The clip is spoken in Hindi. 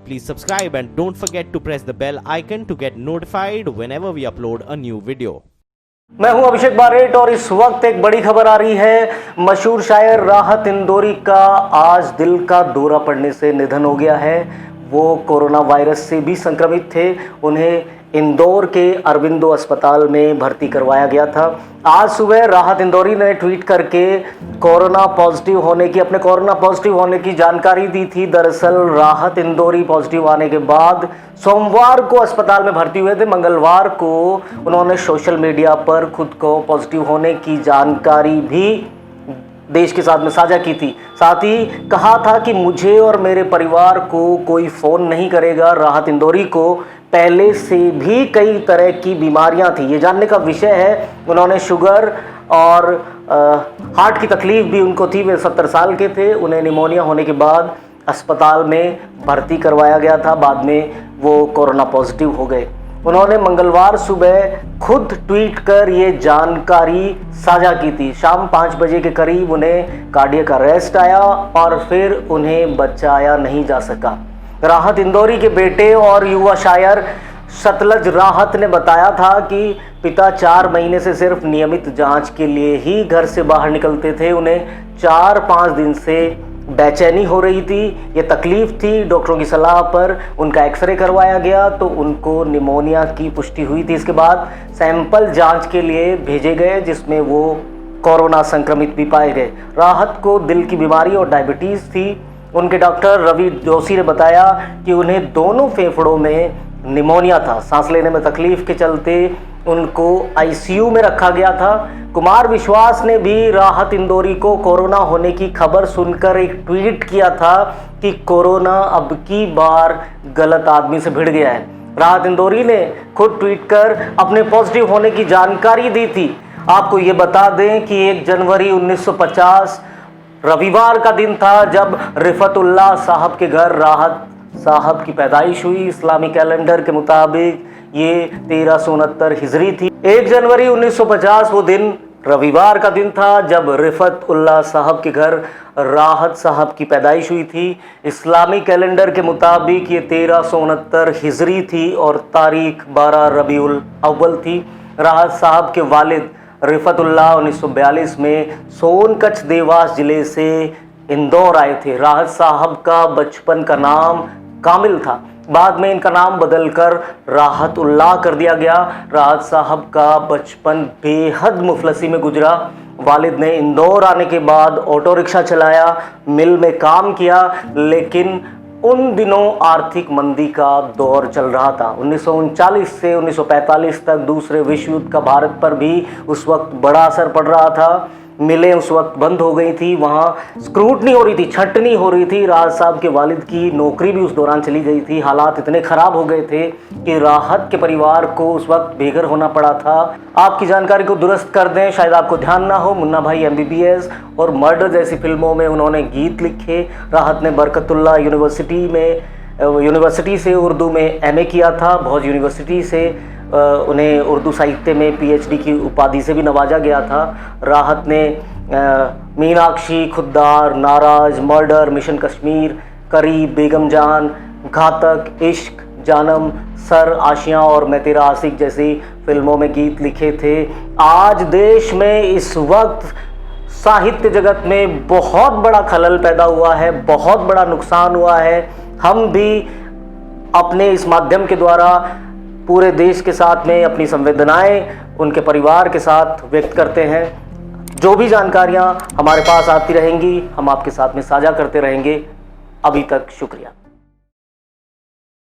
Please subscribe and don't forget to press the bell icon to get notified whenever we upload a new video. मैं हूं अभिषेक बारेट और इस वक्त एक बड़ी खबर आ रही है। मशहूर शायर राहत इंदौरी का आज दिल का दौरा पड़ने से निधन हो गया है। वो कोरोना वायरस से भी संक्रमित थे। उन्हें इंदौर के अरबिंदो अस्पताल में भर्ती करवाया गया था। आज सुबह राहत इंदौरी ने ट्वीट करके अपने कोरोना पॉजिटिव होने की जानकारी दी थी। दरअसल राहत इंदौरी पॉजिटिव आने के बाद सोमवार को अस्पताल में भर्ती हुए थे। मंगलवार को उन्होंने सोशल मीडिया पर खुद को पॉजिटिव होने की जानकारी भी देश के साथ में साझा की थी। साथ ही कहा था कि मुझे और मेरे परिवार को कोई फ़ोन नहीं करेगा। राहत इंदौरी को पहले से भी कई तरह की बीमारियां थी, ये जानने का विषय है। उन्होंने शुगर और हार्ट की तकलीफ भी उनको थी। वे 70 साल के थे। उन्हें निमोनिया होने के बाद अस्पताल में भर्ती करवाया गया था। बाद में वो कोरोना पॉजिटिव हो गए। उन्होंने मंगलवार सुबह खुद ट्वीट कर ये जानकारी साझा की थी। शाम 5 बजे के करीब उन्हें कार्डियक अरेस्ट आया और फिर उन्हें बचाया नहीं जा सका। राहत इंदौरी के बेटे और युवा शायर सतलज राहत ने बताया था कि पिता 4 महीने से सिर्फ नियमित जांच के लिए ही घर से बाहर निकलते थे। उन्हें 4-5 दिन से बेचैनी हो रही थी, ये तकलीफ थी। डॉक्टरों की सलाह पर उनका एक्सरे करवाया गया तो उनको निमोनिया की पुष्टि हुई थी। इसके बाद सैंपल जांच के लिए भेजे गए जिसमें वो कोरोना संक्रमित भी पाए गए। राहत को दिल की बीमारी और डायबिटीज़ थी। उनके डॉक्टर रवि जोशी ने बताया कि उन्हें दोनों फेफड़ों में निमोनिया था। सांस लेने में तकलीफ के चलते उनको आईसीयू में रखा गया था। कुमार विश्वास ने भी राहत इंदौरी को कोरोना होने की खबर सुनकर एक ट्वीट किया था कि कोरोना अब की बार गलत आदमी से भिड़ गया है। राहत इंदौरी ने खुद ट्वीट कर अपने पॉजिटिव होने की जानकारी दी थी। आपको ये बता दें कि 1 जनवरी 1950 रविवार का दिन था जब रिफतुल्लाह साहब के घर राहत साहब की पैदाइश हुई। इस्लामी कैलेंडर के मुताबिक ये 1369 हिजरी थी। 1 जनवरी 1950 वो दिन रविवार का दिन था जब रिफतुल्लाह साहब के घर राहत साहब की पैदाइश हुई थी। इस्लामी कैलेंडर के मुताबिक ये 1369 हिजरी थी और तारीख 12 रबीउल अव्वल थी। राहत साहब के वालिद रिफतुल्लाह 1942 में सोनकच्छ देवास जिले से इंदौर आए थे। राहत साहब का बचपन का नाम कामिल था। बाद में इनका नाम बदलकर राहतुल्लाह कर दिया गया। राहत साहब का बचपन बेहद मुफलसी में गुजरा। वालिद ने इंदौर आने के बाद ऑटो रिक्शा चलाया, मिल में काम किया, लेकिन उन दिनों आर्थिक मंदी का दौर चल रहा था। 1939 से 1945 तक दूसरे विश्व युद्ध का भारत पर भी उस वक्त बड़ा असर पड़ रहा था। मिलें उस वक्त बंद हो गई थी, वहाँ स्क्रूटनी हो रही थी, छंटनी हो रही थी। राहत साहब के वालिद की नौकरी भी उस दौरान चली गई थी। हालात इतने ख़राब हो गए थे कि राहत के परिवार को उस वक्त बेघर होना पड़ा था। आपकी जानकारी को दुरुस्त कर दें, शायद आपको ध्यान ना हो, मुन्ना भाई MBBS और मर्डर जैसी फिल्मों में उन्होंने गीत लिखे। राहत ने बरकतुल्लाह यूनिवर्सिटी से उर्दू में MA किया था। भौज यूनिवर्सिटी से उन्हें उर्दू साहित्य में PhD की उपाधि से भी नवाजा गया था। राहत ने मीनाक्षी, खुद्दार, नाराज, मर्डर, मिशन कश्मीर, करीब, बेगम जान, घातक, इश्क, जानम, सर, आशियाँ और मैं तेरा आशिक जैसी फिल्मों में गीत लिखे थे। आज देश में इस वक्त साहित्य जगत में बहुत बड़ा खलल पैदा हुआ है, बहुत बड़ा नुकसान हुआ है। हम भी अपने इस माध्यम के द्वारा पूरे देश के साथ में अपनी संवेदनाएं उनके परिवार के साथ व्यक्त करते हैं। जो भी जानकारियां हमारे पास आती रहेंगी हम आपके साथ में साझा करते रहेंगे। अभी तक शुक्रिया।